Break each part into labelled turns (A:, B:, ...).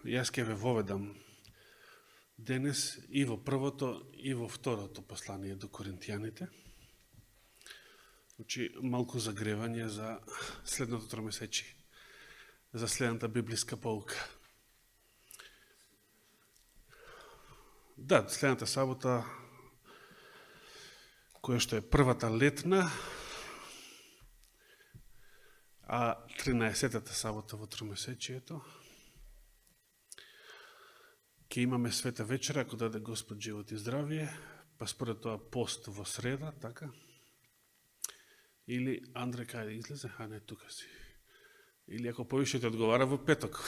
A: Јас ќе ве воведам денес и во првото и во второто послание до Коринтијаните. Значи, малку загревање за следното тромесечие, за следната библиска pouка. Да, следната сабота, која што е првата летна, а 13-та сабота во тромесечието, ќе имаме света вечера, ако даде Господ живот и здравие, па според тоа пост во среда, така? Или, Андре, кај да излезе? А не, тука си. Или ако повише те одговара во петок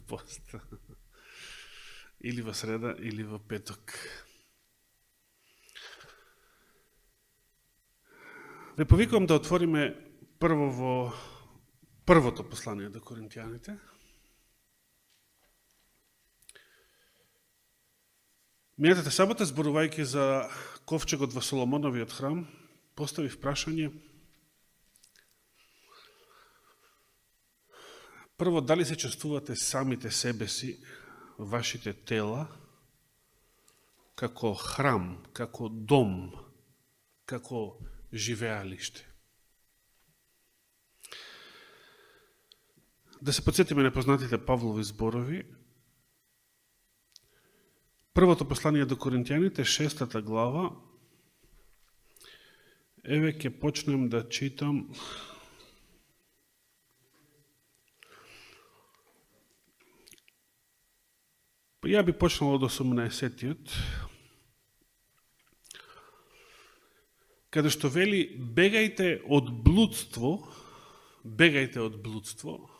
A: пост. Или во среда, или во петок. Ве повикувам да отвориме прво во првото послание до Коринтијаните. Минатата сабота, зборувајќи за ковчегот во Соломоновиот храм, поставив прашање: прво, дали се чувствувате самите себе си, вашите тела, како храм, како дом, како живеалиште? Да се подсетиме на познатите Павлови зборови. Првото послание до Коринтијаните, 6 глава. Еве ќе почнем да читам ја би почнал од 18-тиот, каде што вели: бегајте од блудство, бегајте од блудство.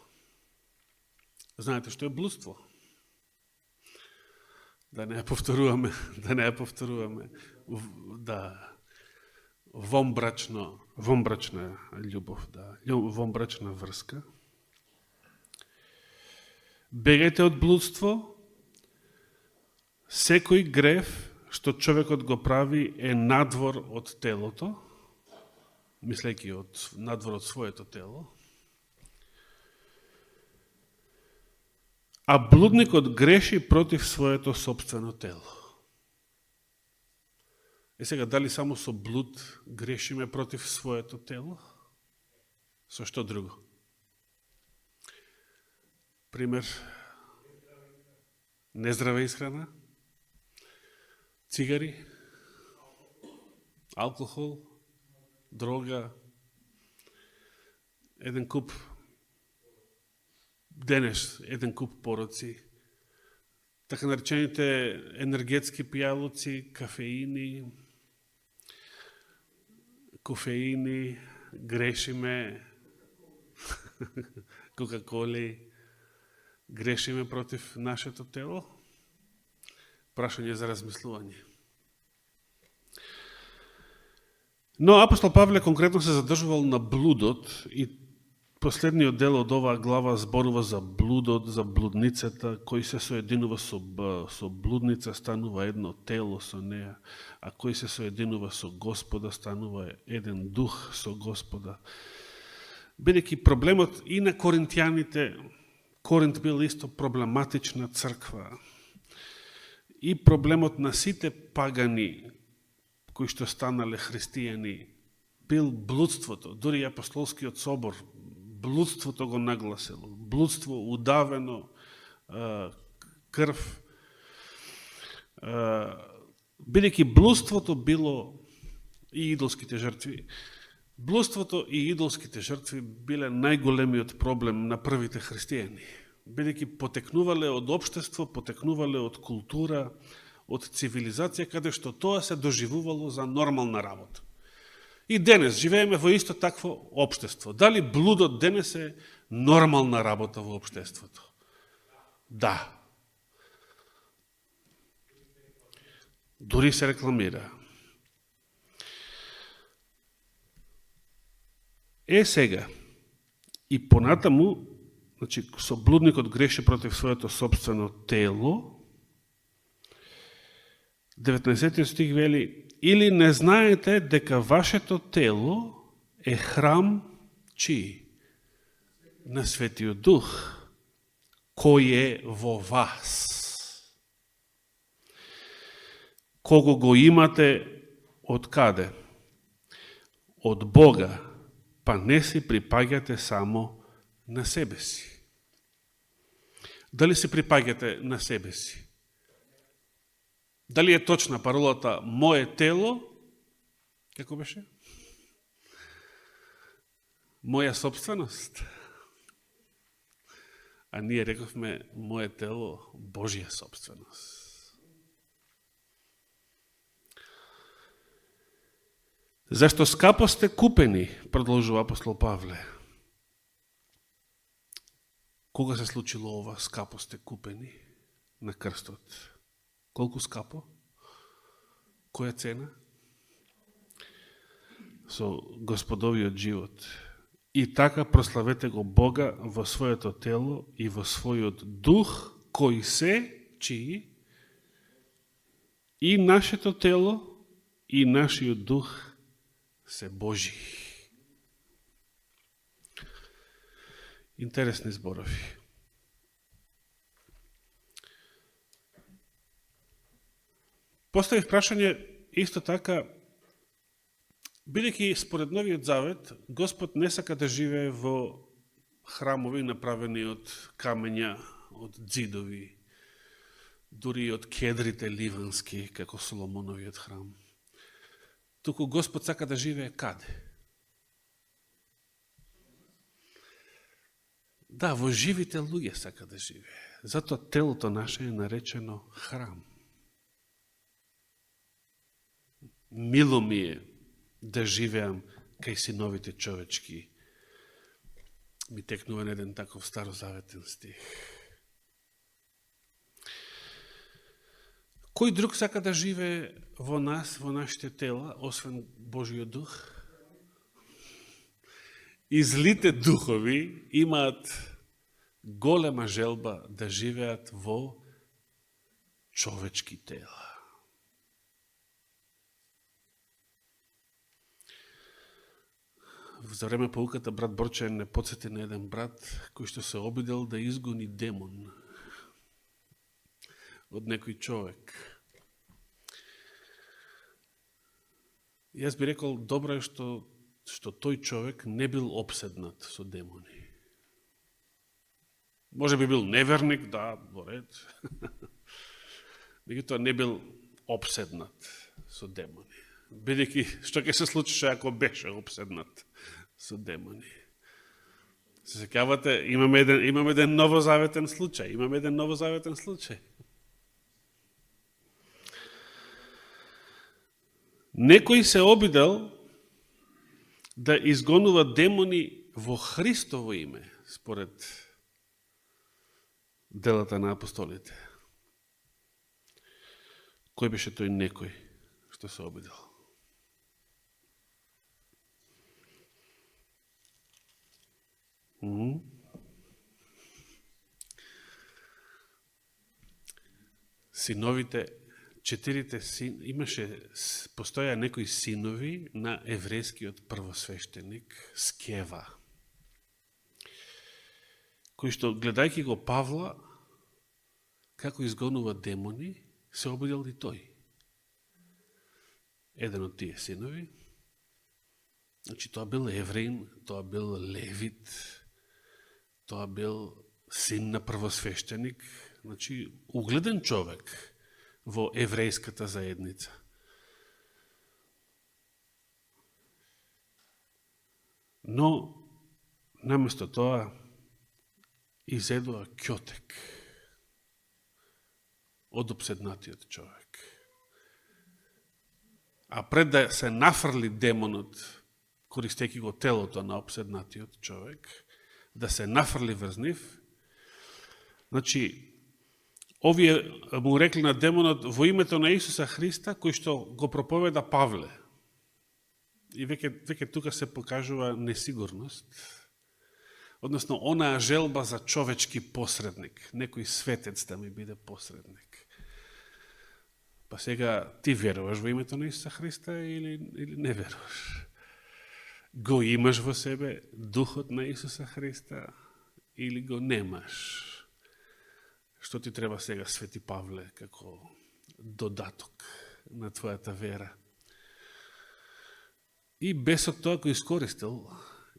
A: Знаете што е блудство? Да не ја повторуваме. Да, вонбрачна љубов, да, вонбрачна врска. Бегајте од блудство. Секој грев што човекот го прави е надвор од телото, мислејќи надвор од своето тело. А блудникот греши против своето собствено тело. Е сега, дали само со блуд грешиме против своето тело? Со што друго? Пример, нездрава исхрана, цигари, алкохол, дрога, еден куп пороци, така наречените енергетски пијалоци, кафеини, кофеини, грешиме, кока-коли, грешиме против нашето тело. Прашање за размислување. Но апостол Павле конкретно се задржувал на блудот и последниот дел од оваа глава зборува за блудот, за блудницата, кој се соединува со блудница, станува едно тело со неа, а кој се соединува со Господа, станува еден дух со Господа. Бидејќи проблемот и на коринтијаните, Коринт бил исто проблематична црква, и проблемот на сите пагани кои што станале христијани бил блудството. Дури и апостолскиот собор блудството го нагласило. Блудство, удавено, крв. Бидејќи блудството било и идолските жртви. Блудството и идолските жртви биле најголемиот проблем на првите христијани. Бидејќи потекнувале од општество, потекнувале од култура, од цивилизација, каде што тоа се доживувало за нормална работа. И денес живееме во исто такво општество. Дали блудот денес е нормална работа во општеството? Да. Дури се рекламира. Сега, и понатаму, значи, со блудникот греши против своето собствено тело. 19 стих вели: или не знаете дека вашето тело е храм чии? На Светиот Дух, кој е во вас. Кого го имате од каде? Од Бога, па не си припаѓате само на себе си. Дали си припаѓате на себе си? Дали е точна паролата «Мое тело», како беше? Моја собственост? А ние рековме «Мое тело» Божја собственост. Зашто скапо сте купени, продолжува апостол Павле. Кога се случило ова, скапо сте купени на крстот? Колку скапо? Која цена? Со Господовиот живот. И така прославете го Бога во своето тело и во својот дух, кои се, чии? И нашето тело, и нашиот дух се Божи. Интересни зборови. Поставив прашање исто така, бидејќи според Новиот Завет, Господ не сака да живее во храмови направени од камења, од ѕидови, дури од кедрите ливански, како Соломоновиот храм. Туку Господ сака да живее каде? Да, во живите луѓе сака да живее. Затоа телото наше е наречено храм. Мило ми е да живеам кај синовите човечки. Ми текнува на еден таков старозаветен стих. Кој друг сака да живее во нас, во нашите тела, освен Божиот дух? И злите духови имаат голема желба да живеат во човечки тела. За време поуката брат Борче не подсети на еден брат кој што се обидел да изгони демон од некој човек. Јас би рекол, добро е што тој човек не бил обседнат со демони. Може би бил неверник, да, во ред. Меѓутоа не бил обседнат со демони. Бидејќи, што ќе се случише ако беше обседнат со демони? Се сеќавате, имаме еден новозаветен случај. Некој се обидел да изгонува демони во Христово име, според делата на апостолите. Кој беше тој некој што се обидел? Синовите, постоја некои синови на еврејскиот првосвештеник Скева, кој што, гледајќи го Павла, како изгонува демони, се обидел и тој. Еден од тие синови, значи тоа бил евреин, тоа бил левит, тоа бил син на првосвештеник, значи угледен човек во еврејската заедница. Но, наместо тоа, изедува ќотек од обседнатиот човек. А пред да се нафрли демонот, користејќи го телото на обседнатиот човек, да се нафрли врз нив, значи, овие му рекли на демонот во името на Исуса Христа, кој што го проповеда Павле. И веќе тука се покажува несигурност, односно онаа желба за човечки посредник, некој светец да ми биде посредник. Па сега ти веруваш во името на Исуса Христа или не веруваш? Го имаш во себе духот на Исуса Христа или го немаш? Што ти треба сега, Свети Павле, како додаток на твојата вера? И бесот тоа го искористил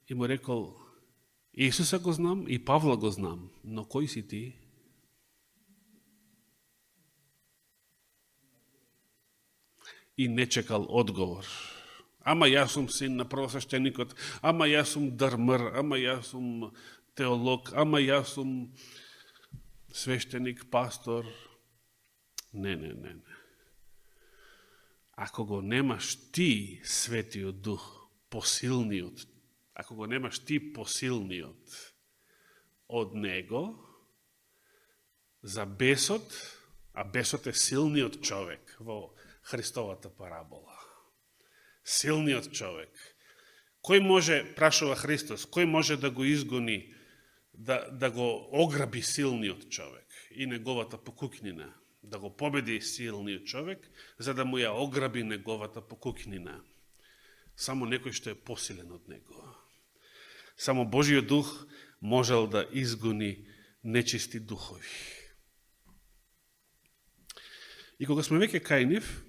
A: и му рекол: Исуса го знам и Павла го знам, но кој си ти? И не чекал одговор. Ама јас сум син на првосвещеникот, ама јас сум дармар, ама јас сум теолог, ама јас сум свештеник, пастор. Не. Ако го немаш ти Светиот Дух, посилниот, ако го немаш ти посилниот од него, за бесот, а бесот е силниот човек во Христовата парабола. Силниот човек. Кој може, прашува Христос, кој може да го изгони, да го ограби силниот човек и неговата покукнина, да го победи силниот човек, за да му ја ограби неговата покукнина? Само некој што е посилен од него. Само Божиот Дух можел да изгони нечисти духови. И кога сме веќе кај нив,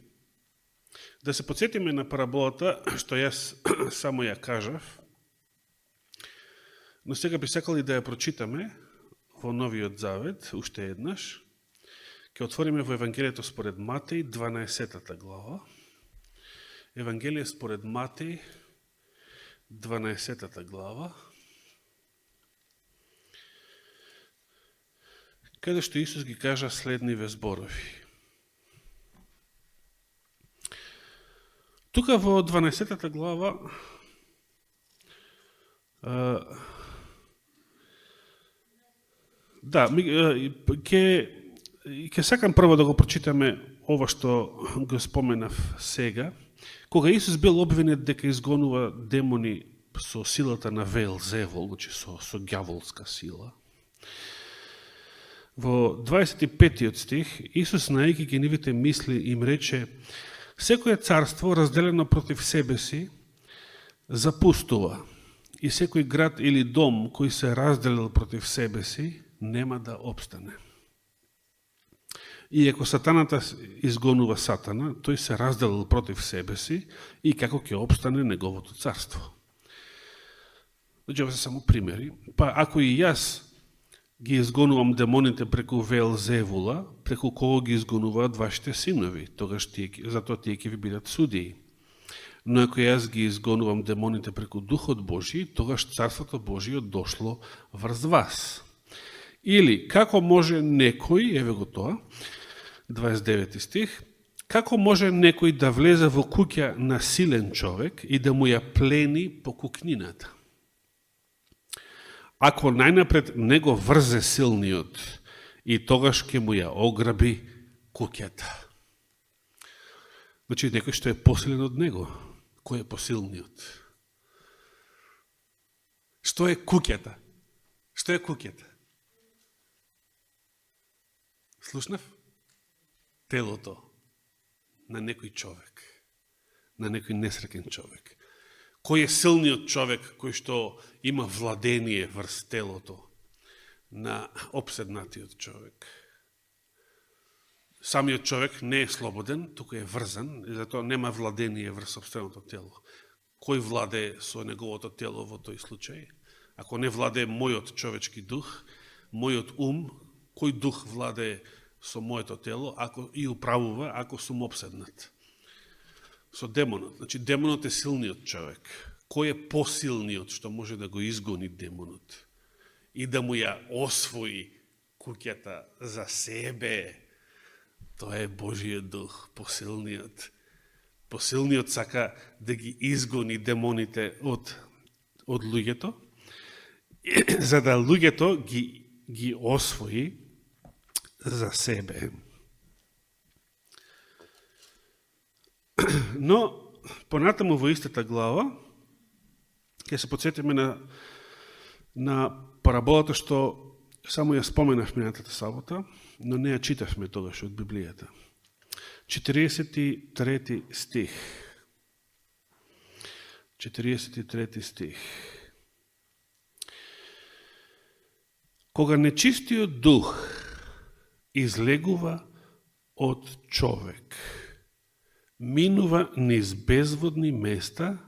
A: да се подсетиме на параболата, што јас само ја кажав, но сега би сакал и да ја прочитаме во Новиот Завет, уште еднаш. Ке отвориме во Евангелието според Матеј, 12 глава. Евангелие според Матеј, 12 глава, каде што Исус ги кажа следниве зборови. Тука во 12 глава ќе сакам прво да го прочитаме ова што го споменав сега. Кога Исус бил обвинет дека изгонува демони со силата на Велзевул, значи со ѓаволска сила, во 25 стих Исус, знаејќи ги нивите мисли, им рече: секое царство разделено против себе си запустува, и секој град или дом кој се разделил против себе си нема да обстане. И ако сатаната изгонува сатана, тој се разделил против себе си и како ќе обстане неговото царство. Значи, ова се само примери. Па ако и јас ги изгонувам демоните преку Велзевула, преку кого ги изгонуваат вашите синови, тогаш затоа тие ќе ви бидат судии. Но ако јас ги изгонувам демоните преку Духот Божи, тогаш Царството Божие дошло врз вас. Или, како може некој, еве го тоа, 29 стих, како може некој да влезе во куќа на силен човек и да му ја плени покукнината? Ако најнапред не го врзе силниот, и тогаш ќе му ја ограби куќата. Значи, некој што е посилен од него. Кој е посилниот? Што е куќата? Што е куќата? Слушнав? Телото на некој човек, на некој несреќен човек. Кој е силниот човек кој што има владение врз телото на обседнатиот човек? Самиот човек не е слободен, туку е врзан, и затоа нема владение врз собственото тело. Кој владее со неговото тело во тој случај? Ако не владее мојот човечки дух, мојот ум, кој дух владее со моето тело, ако и управува, ако сум обседнат? Со демонот. Значи, демонот е силниот човек. Кој е посилниот што може да го изгони демонот и да му ја освои куќата за себе? Тоа е Божиот дух, посилниот. Посилниот сака да ги изгони демоните од луѓето, за да луѓето ги освои за себе. Но, понатаму во истата глава, ќе се подсетиме на параболата што само ја споменав минатата сабота, но не ја читавме тогаш од Библијата. 43 стих. 43 стих. Кога нечистиот дух излегува од човек, минува низ безводни места,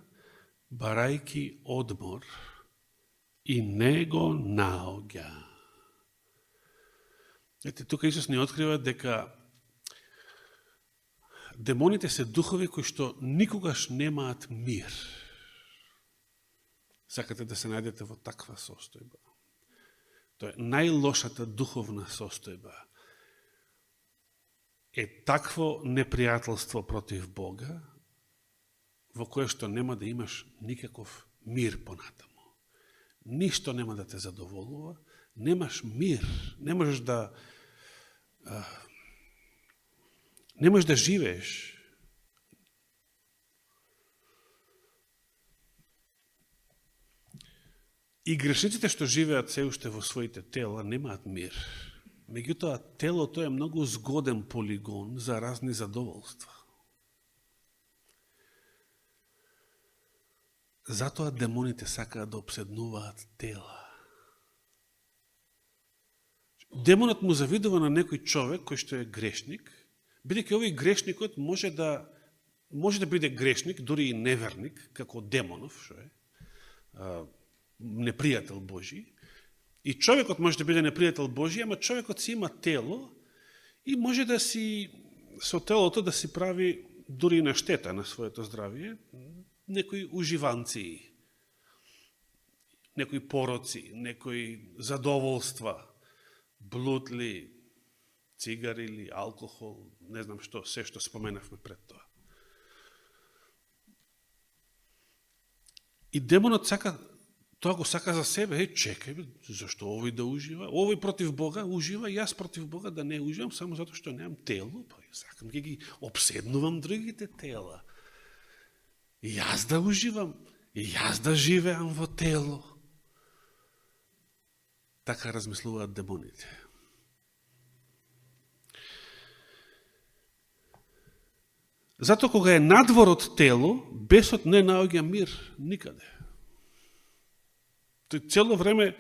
A: барајки одмор, и не го наоѓа. Ете, тука Исус ни открива дека демоните се духови кои што никогаш немаат мир. Сакате да се најдете во таква состојба. Тоа е најлошата духовна состојба. Е такво непријателство против Бога, во кое што нема да имаш никаков мир понатаму. Ништо нема да те задоволува, немаш мир, не можеш да живееш. И грешниците што живеат се уште во своите тела немаат мир. Меѓутоа, телото е многу згоден полигон за разни задоволства. Затоа демоните сакаат да обседнуваат тела. Демонот му завидува на некој човек кој што е грешник, бидејќи овој грешникот може да биде грешник, дури и неверник, како демонов, што е непријател Божи. И човекот може да биде непријател Божи, ама човекот си има тело и може да си со телото да си прави дури на штета на своето здравие, некои уживанци, некои пороци, некои задоволства, блуд ли, цигари ли, алкохол, не знам што, се што споменавме пред тоа. И демонот сака, тоа го сака за себе, чекај, зашто овој да ужива? Овој против Бога ужива, јас против Бога да не уживам, само затоа што немам тело, па сакам да ги обседнувам другите тела. И јас да уживам, и јас да живеам во тело. Така размислуваат демоните. Зато кога е надвор од тело, бесот не наоѓа мир никаде. Тој цело време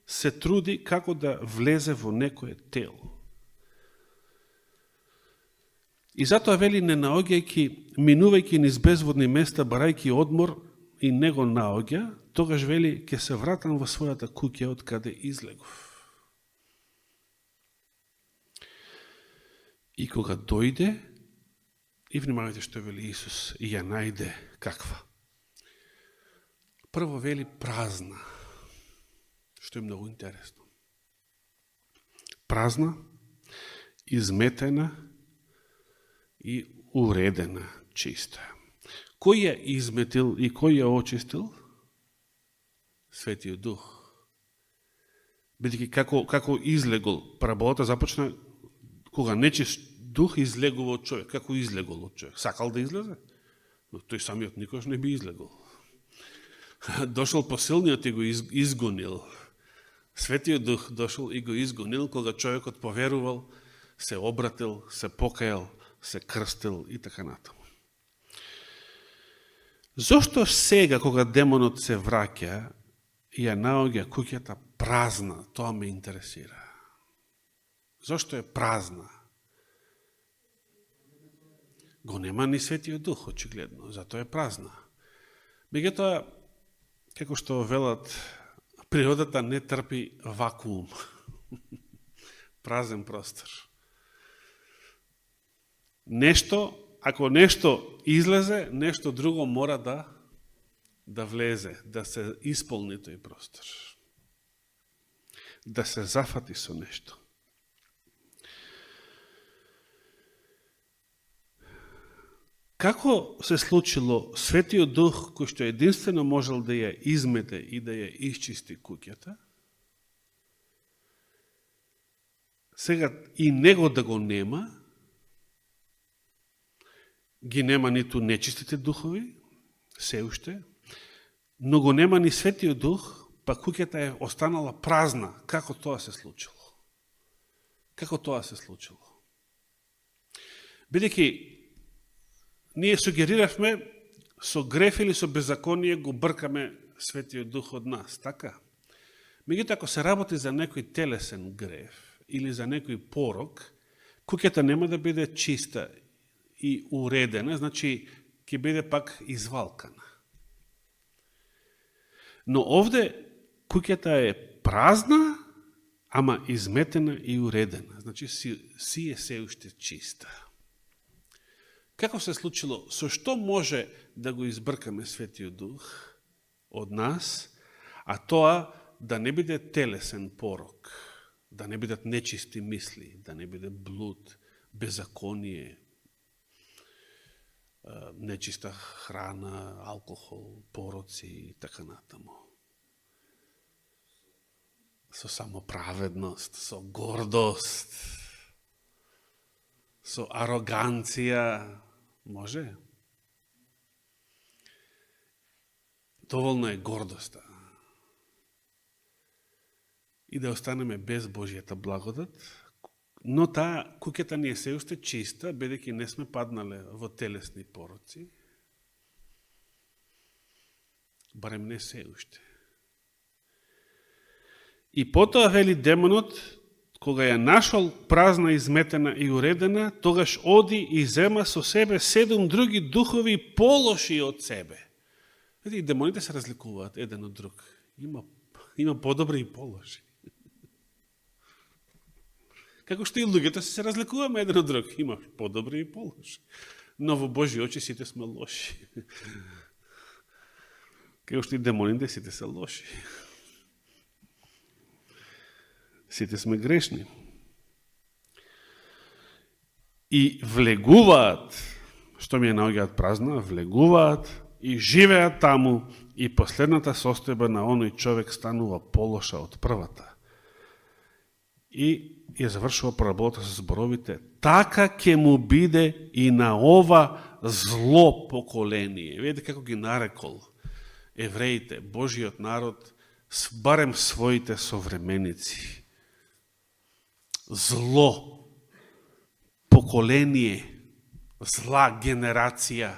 A: се труди како да влезе во некое тело. И затоа вели, не наоѓајќи, минувајќи низ безводни места, барајќи одмор и не го наоѓа, тогаш вели, ќе се вратам во својата куќа од каде излегов. И кога дојде, и внимавајте што вели Исус, и ја најде каква. Прво вели празна, што е многу интересно. Празна, изметена и уредена, чиста. Кој ја изметил и кој ја очистил? Светиот Дух. Бидејќи како излегол, работата започна кога нечист дух излегува од човек. Како излегол од човек? Сакал да излезе? Но тој самиот никош не би излегол. Дошол посилниот и го изгонил. Светиот Дух дошол и го изгонил кога човекот поверувал, се обратил, се покајал, се крстил и така натаму. Зошто сега, кога демонот се враќа и ја наоѓа куќата празна, тоа ме интересира. Зошто е празна? Го нема ни Светиот Дух, очигледно, затоа е празна. Меѓутоа, како што велат, природата не трпи вакуум. Празен простор. Ако нешто излезе, нешто друго мора да влезе, да се исполни тој простор. Да се зафати со нешто. Како се случило Светиот Дух, кој што единствено можел да ја измете и да ја исчисти куќата, сега и него да го нема, ги нема ниту нечистите духови, се уште, но го нема ни Светиот Дух, па куќата е останала празна. Како тоа се случило? Како тоа се случило? Бидејќи ние сугериравме со греф или со беззаконие го бркаме Светиот Дух од нас, така? Меѓутоа, ако се работи за некој телесен греф, или за некој порок, куќата нема да биде чиста и уредена, значи ќе биде пак извалкана. Но овде куќата е празна, ама изметена и уредена. Значи си е се уште чиста. Како се случило? Со што може да го избркаме Светиот Дух од нас, а тоа да не биде телесен порок, да не бидат нечисти мисли, да не биде блуд, беззаконие, нечиста храна, алкохол, пороци и така натаму. Со самоправедност, со гордост, со ароганција, може? Доволно е гордоста. И да останеме без Божијата благодат, но таа куќата ни е се уште чиста, бидејќи не сме паднале во телесни пороци, барем не се уште. И потоа, вели демонот, кога ја нашол празна, изметена и уредена, тогаш оди и зема со себе 7 други духови полоши од себе. И демоните се разликуваат еден од друг. Има подобри и полоши. Како што и луѓето се разликуваме еден од друг. Има подобри и полоши. Но во Божи очи сите сме лоши. Како што и демоните сите се лоши. Сите сме грешни. И влегуваат, што ми ја наоѓаат празна, влегуваат и живеат таму, и последната состојба на оној човек станува полоша од првата. И ја завршува параболата со зборовите: така ќе му биде и на ова зло поколение. Видите како ги нарекол евреите, Божиот народ, барем своите современици. Зло поколение, зла генерација.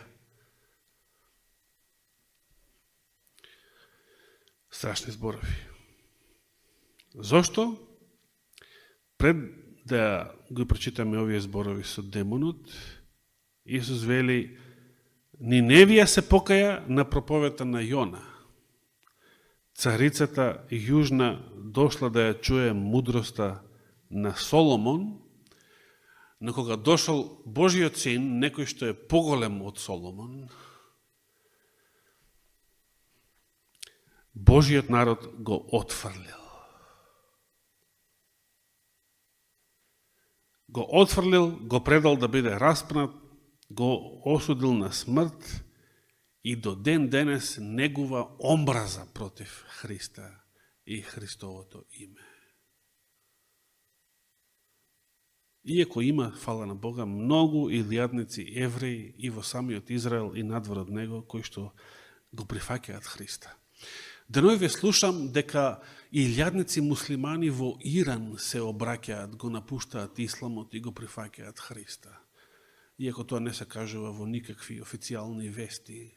A: Страшни зборови. Зошто? Пред да го прочитаме овие зборови со демонот, Исус вели: Ниневија се покаја на проповета на Јона. Царицата Јужна дошла да ја чуе мудроста на Соломон, но кога дошол Божиот син, некој што е поголем од Соломон, Божиот народ го отфрлил. Го отфрлил, го предал да биде распнат, го осудил на смрт и до ден денес негува омраза против Христа и Христовото име. Иако има, фала на Бога, многу илјадници евреи и во самиот Израел и надвор од него, кои што го прифаќаат Христа. Денојве слушам дека илјадници муслимани во Иран се обраќаат, го напуштаат исламот и го прифаќаат Христа. Иако тоа не се кажува во никакви официјални вести.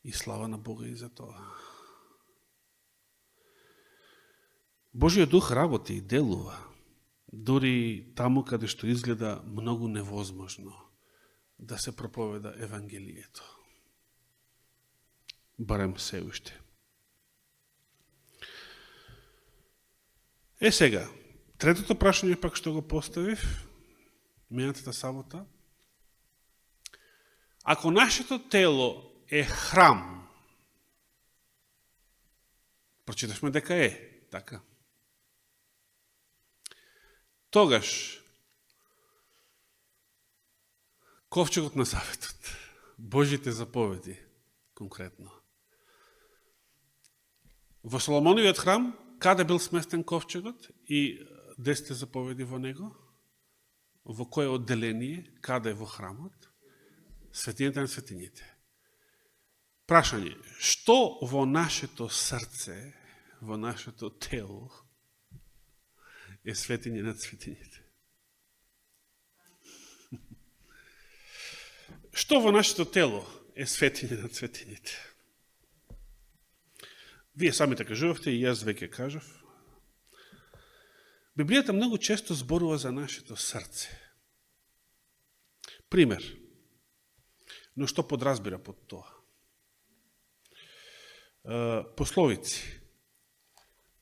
A: И слава на Бога и за тоа. Божиот дух работи и делува, дури таму каде што изгледа многу невозможно да се проповеда Евангелието. Барем се уште. Сега, третото прашање пак што го поставив, минатата сабота. Ако нашето тело е храм, прочиташме дека е, така? Тогаш, ковчегот на заветот, Божите заповеди, конкретно. Во Соломоновиот храм, каде бил сместен ковчегот и 10 заповеди во него? Во кое одделение, каде во храмот? Светињата на светињите. Прашање, што во нашето срце, во нашето тело, е светиње над светињите? Што во нашето тело е светиње над светињите? Вие самите кажувавте и јас веќе кажав. Библијата многу често зборува за нашето срце. Пример. Но што подразбира под тоа? Пословици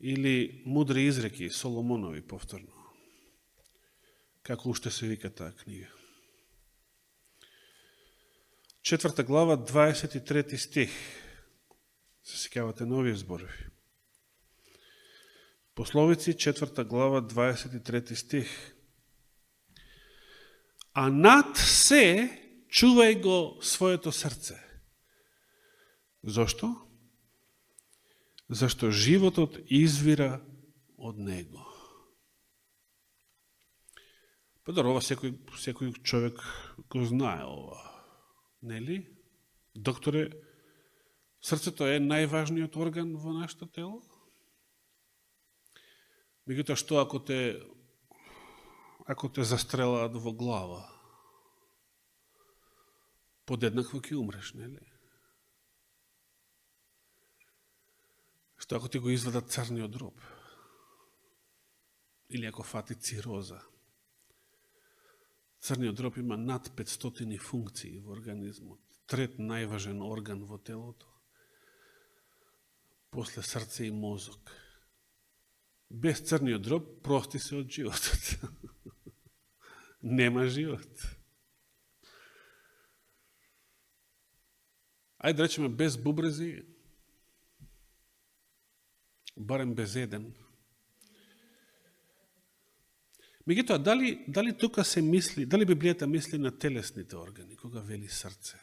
A: или мудри изреки Соломонови повторно. Како уште се вика таа книга. 4 глава, 23 стих. Се сеќавате на овие зборови. Пословици, 4 глава, 23 стих. А над се чувај го своето срце. Зошто? Зашто животот извира од него. Па добро, ова секој човек го знае ова. Нели? Докторе, срцето е најважниот орган во нашето тело? Меѓутоа, што ако те застрелаат во глава? Подеднакво ќе умреш, нели? Што ако ти го извадат црниот дроб? Или ако фати цироза? Црниот дроб има над 500 функции во организмот. Трет најважен орган во телото. После срце и мозок. Без црниот дроб прости се од животот. Нема живот. Ајде речеме без бубрези, барем без еден. Меѓутоа, дали тука се мисли, дали Библијата мисли на телесните органи, кога вели срце?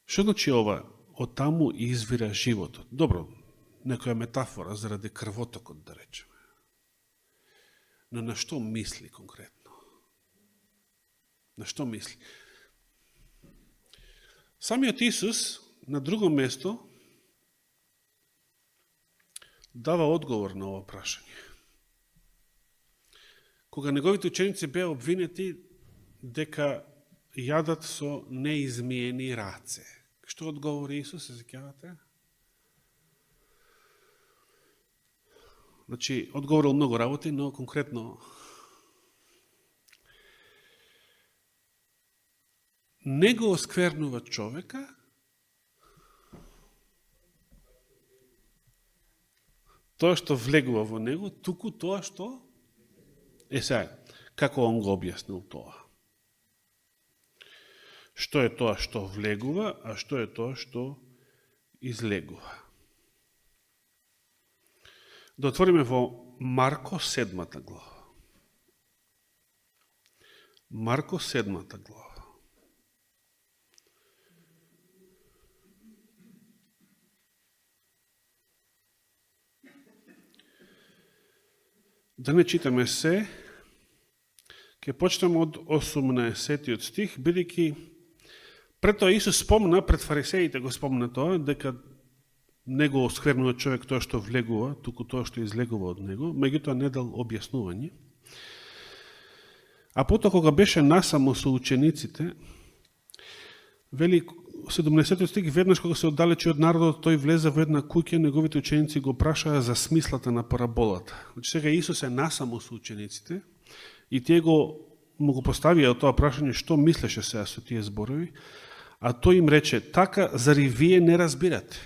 A: Што значи ова? Од таму извира животот. Добро, некоја метафора заради крвотокот, да речеме. Но на што мисли конкретно? На што мисли? Самиот Исус на друго место дава одговор на ова прашање. Кога неговите ученици беа обвинети дека јадат со неизмиени раце. Што одговори Исус, се сеќавате? Значи, одговорил многу работи, но конкретно не го осквернува човека тоа што влегува во него, туку тоа што сега, како он го објаснил тоа? Што е тоа што влегува, а што е тоа што излегува? Да отвориме во Марко 7 глава. Марко 7 глава. Да не читаме се, ќе почнеме од 18 стих, бидејќи пред тоа Исус спомна, пред фарисеите го спомна тоа, дека не го осквернува човек тоа што влегува, туку тоа што излегува од него, меѓутоа не дал објаснување. А потоа кога беше насамо со учениците, вели 70 стих, веднаш кога се оддалечи од народот, тој влезе во една куќа, неговите ученици го прашаа за смислата на параболата. Значи сега Исус е насамо со учениците и тие му го поставија тоа прашање што мислеше сега со тие зборови, а тој им рече: така, зари вие не разбирате?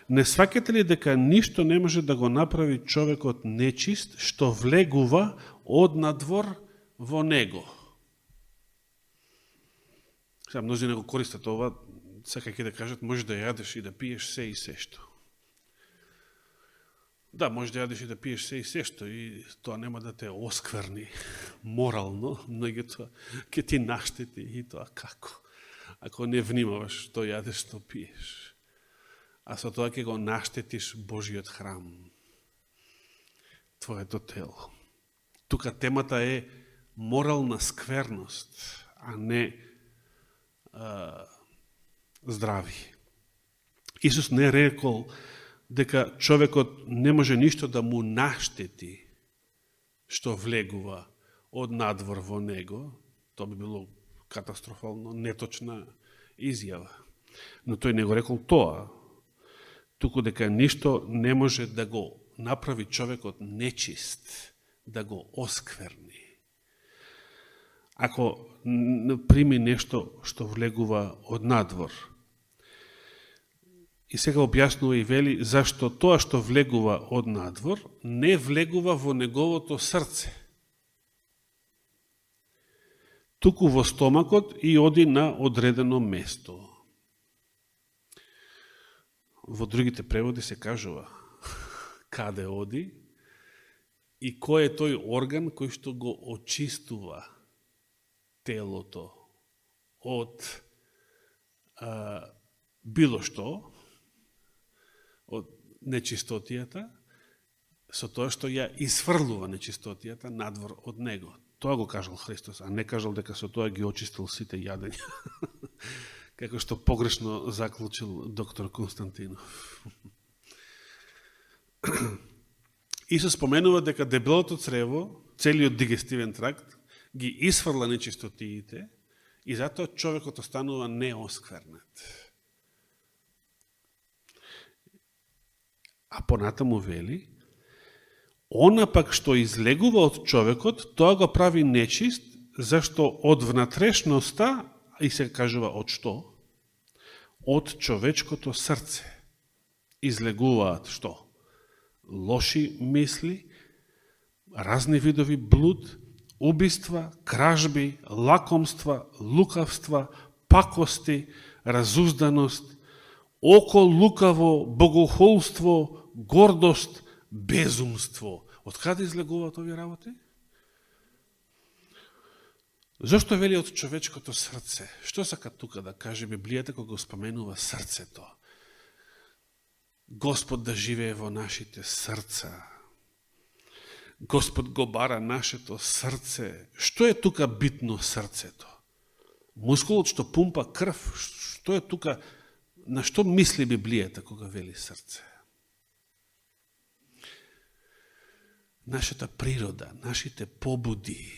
A: Не сваќате ли дека ништо не може да го направи човекот нечист, што влегува од надвор во него? Сега мнозина го користат ова, сакајќи да кажат, може да јадеш и да пиеш се и се што. Да, може да јадеш и да пиеш се и се што, и тоа нема да те оскверни морално, меѓутоа ќе ти наштети и тоа како. Ако не внимаваш што јадеш, што пиеш. А со тоа ќе го наштетиш Божиот храм, твоето тело. Тука темата е морална скверност, а не здрави. Исус не рекол дека човекот не може ништо да му наштети што влегува од надвор во него. Тоа би било катастрофално неточна изјава. Но тој не го рекол тоа, туку дека ништо не може да го направи човекот нечист, да го оскверни. Ако прими нешто што влегува од надвор. И сега објаснува и вели зашто тоа што влегува од надвор не влегува во неговото срце, туку во стомакот и оди на одредено место. Во другите преводи се кажува каде оди и кој е тој орган кој што го очистува телото од било што, од нечистотијата, со тоа што ја изфрлува нечистотијата надвор од него. Тоа го кажал Христос, а не кажал дека со тоа ги очистил сите јадења. Како што погрешно заклучил доктор Константинов. Исус споменува дека дебелото црево, целиот дигестивен тракт, ги изфрла нечистотиите и затоа човекот останува неосквернет. А понатаму вели, она пак што излегува од човекот, тоа го прави нечист, зашто од внатрешноста, и се кажува од што? Од човечкото срце излегуваат што? Лоши мисли, разни видови блуд, убиства, кражби, лакомства, лукавства, пакости, разузданост, око лукаво, богохулство, гордост, безумство. Од каде излегуваат овие работи? Зошто вели од човечкото срце? Што сака тука да каже Библијата кога го споменува срцето? Господ да живее во нашите срца. Господ го бара нашето срце. Што е тука битно срцето? Мускулот што пумпа крв. Што е тука? На што мисли Библијата кога вели срце? Нашата природа, нашите побуди,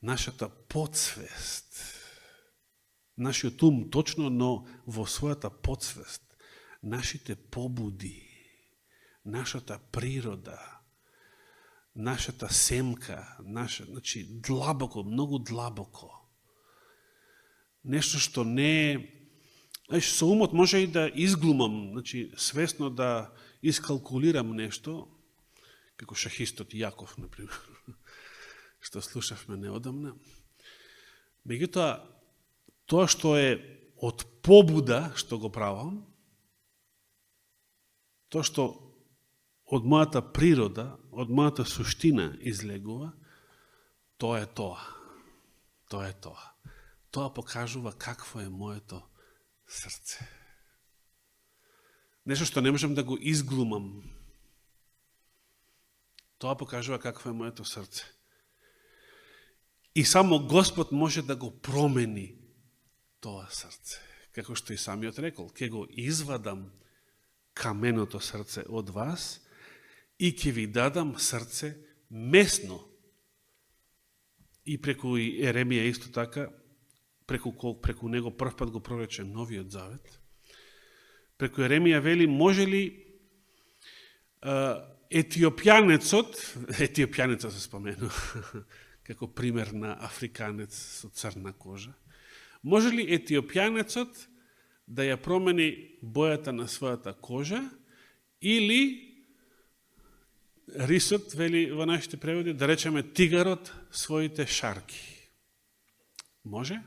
A: нашата подсвест, нашиот ум точно, но во својата подсвест, нашите побуди, нашата природа, нашата семка, значи длабоко, многу длабоко. Нешто што не е... Значи, со умот може и да изглумам, значи, свесно да искалкулирам нешто, како шахистот Јаков, например, што слушавме неодамна. Меѓутоа, тоа што е од побуда што го правам, тоа што од мојата природа, од мојата суштина излегува, тоа е тоа. Тоа е тоа. Тоа покажува какво е моето срце. Нешто што не можам да го изглумам. Тоа покажува какво е моето срце. И само Господ може да го промени тоа срце. Како што и самиот рекол, ќе го извадам каменото срце од вас и ќе ви дадам срце месно. И преку Еремија исто така, преку него прв пат го прорече Новиот Завет. Преку Еремија вели, може ли етиопјанецот се споменува, како пример на африканец со црна кожа, може ли етиопјанецот да ја промени бојата на својата кожа или рисот, вели во нашите преводи, да речеме тигарот своите шарки? Може?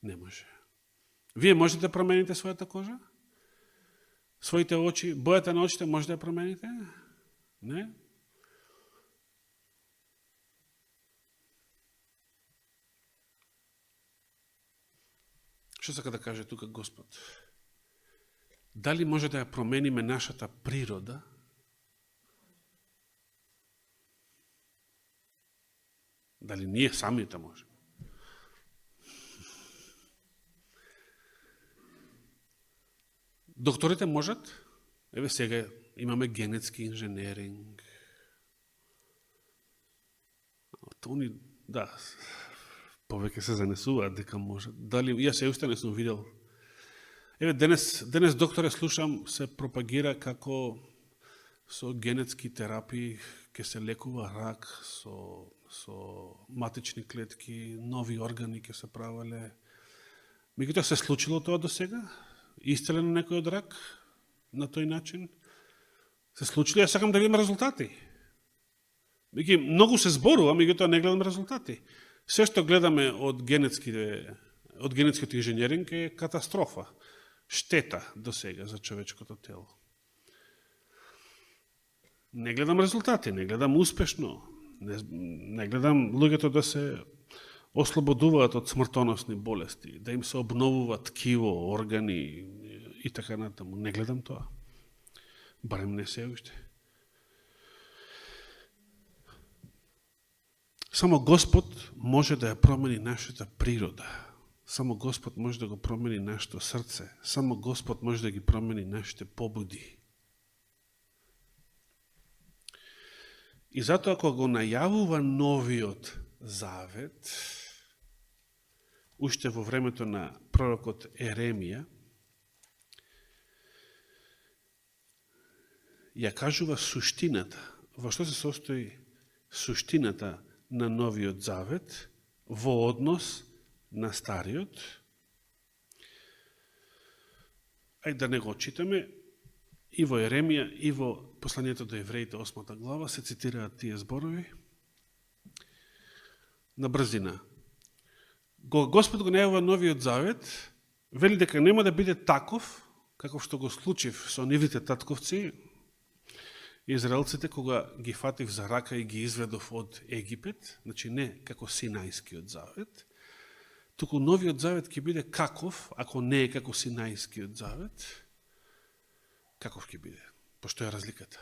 A: Не може. Вие можете да промените својата кожа? Своите очи, бојата на очите може да ја промените? Не? Што сака да каже тука Господ? Дали може да ја промениме нашата природа? Дали ние самите можеме? Докторите можат? Еве сега имаме генетски инженеринг. Они, да, повеќе се занесуваат дека можат. Дали, јас се уште не сум видел. Еве, денес докторе слушам, се пропагира како со генетски терапии ќе се лекува рак, со матични клетки, нови органи ќе се правеле. Меѓутоа се случило тоа до сега? Исцелено некој од рак на тој начин? Се случило, ја сакам да видам резултати. Многу се зборува, меѓутоа не гледам резултати. Се што гледаме од генетскиот инженеринг е катастрофа, штета до сега за човечкото тело. Не гледам резултати, не гледам успешно, не гледам луѓето да се ослободуваат од смртоносни болести, да им се обновуваат ткиво, органи и така натаму. Не гледам тоа. Барем не се уште. Само Господ може да ја промени нашата природа. Само Господ може да го промени нашето срце. Само Господ може да ги промени нашите побуди. И затоа, ако го најавува новиот завет, уште во времето на пророкот Еремија, ја кажува суштината. Во што се состои суштината на новиот завет во однос на стариот? Ајде да не го читаме. И во Еремија, и во посланието до евреите 8 глава се цитираат тие зборови. На брзина. Господ го најавува новиот завет, вели дека нема да биде таков, како што го случив со нивните татковци, израелците, кога ги фатив за рака и ги изведов од Египет, значи не како Синајскиот завет, туку новиот завет ќе биде каков, ако не е како Синајскиот завет, каков ќе биде? Пошто е разликата?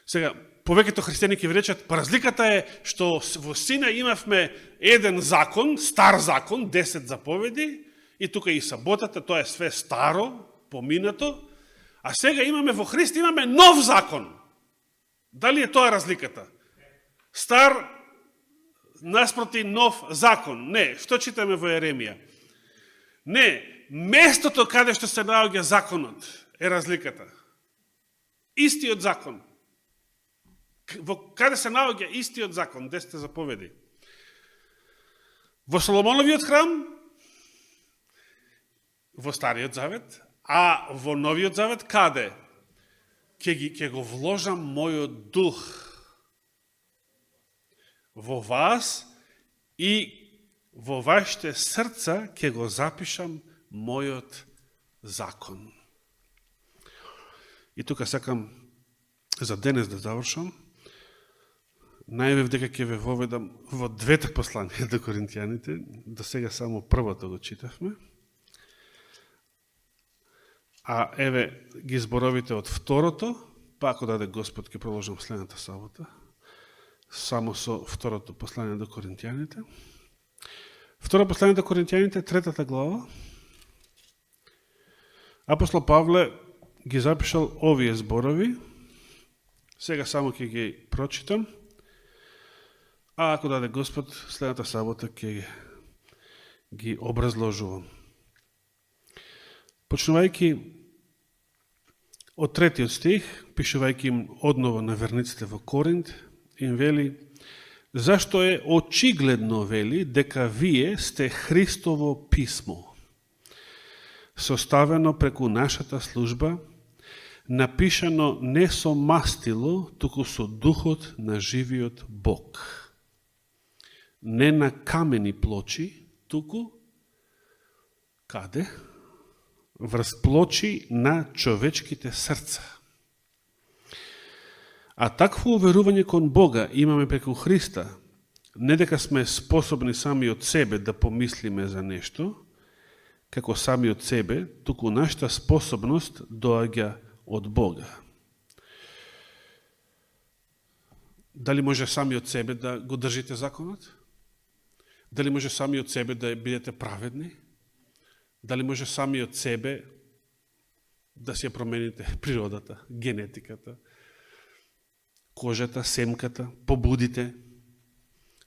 A: Сега, повеќето христијани ќе ви речат, па разликата е што во Сина имавме еден закон, стар закон, 10 заповеди, и тука и саботата, тоа е све старо, поминато, а сега имаме во Христ, имаме нов закон. Дали е тоа разликата? Стар наспроти нов закон. Не, што читаме во Еремија? Не, местото каде што се наоѓа законот е разликата. Истиот закон. Каде се наоѓа истиот закон, 10 заповеди? Во Соломоновиот храм, во Стариот завет, а во Новиот завет каде? Ќе го вложам мојот дух во вас и во вашите срца ќе го запишам мојот закон. И тука сакам за денес да завршам. Најавив дека ќе ве воведам во двете посланија до Коринтијаните, до сега само првото го читавме. А еве ги зборовите од второто, па ако даде Господ ќе продолжам следната сабота, само со второто послание до Коринтијаните. Второ послание до Коринтијаните, 3 глава. Апостол Павле ги запишал овие зборови, сега само ќе ги прочитам, а ако даде Господ, следната сабота ќе ги образложувам. Почнувајќи од 3 стих, пишувајќи им одново на верниците во Коринт, им вели: зашто е очигледно, вели, дека вие сте Христово писмо, составено преку нашата служба, напишано не со мастило, туку со духот на живиот Бог. Не на камени плочи, туку каде? Врз плочи на човечките срца. А такво уверување кон Бога имаме преку Христа, не дека сме способни сами од себе да помислиме за нешто, како сами од себе, туку нашата способност доаѓа од Бога. Дали може сами од себе да го држите законот? Дали може сами од себе да бидете праведни? Дали може сами од себе да си ја промените природата, генетиката, кожата, семката, побудите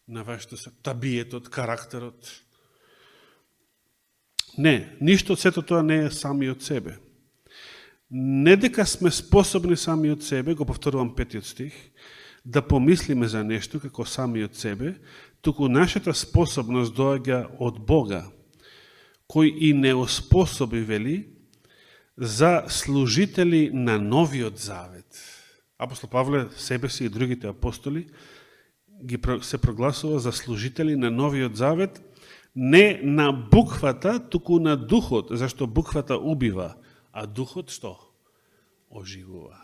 A: на вашето табиетот, карактерот, Не, ништо од сето тоа не е сами од себе. Не дека сме способни сами од себе, го повторувам 5 стих, да помислиме за нешто како сами од себе, туку нашата способност доаѓа од Бога, кој и не оспособи, вели, за служители на новиот завет. Апостол Павле, себе си и другите апостоли, се прогласува за служители на новиот завет, не на буквата, туку на духот, зашто буквата убива, а духот што? Оживува.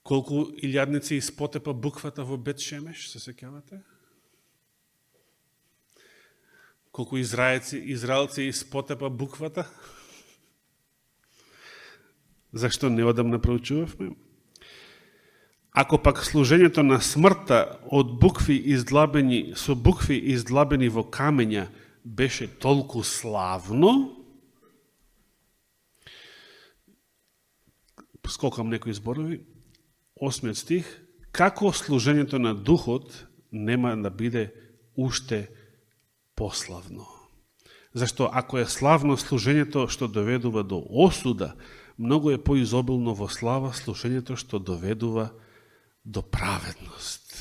A: Колку илјадници испотепа буквата во Бет Шемеш, се сеќавате? Колку израелци испотепа буквата? Зашто неодамна проучувавме? Ако пак служењето на смртта од букви издлабени, со букви издлабени во камења беше толку славно, скокам некои зборови, 8 стих, како служењето на духот нема да биде уште пославно. Зашто ако е славно служењето што доведува до осуда, многу е поизобилно во слава служењето што доведува до праведност.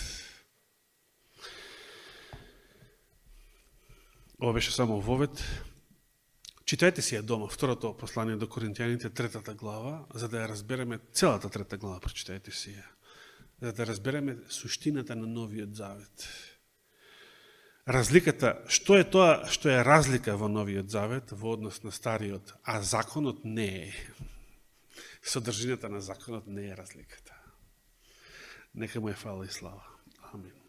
A: Ова беше само вовед. Читајте си ја дома, второто послание до Коринтијаните, 3 глава, за да ја разбереме, целата 3 глава прочитајте си ја, за да разбереме суштината на новиот завет. Разликата, што е тоа што е разлика во новиот завет во однос на стариот, а законот не е. Содржината на законот не е разликата. Нека му е фала и слава. Амин.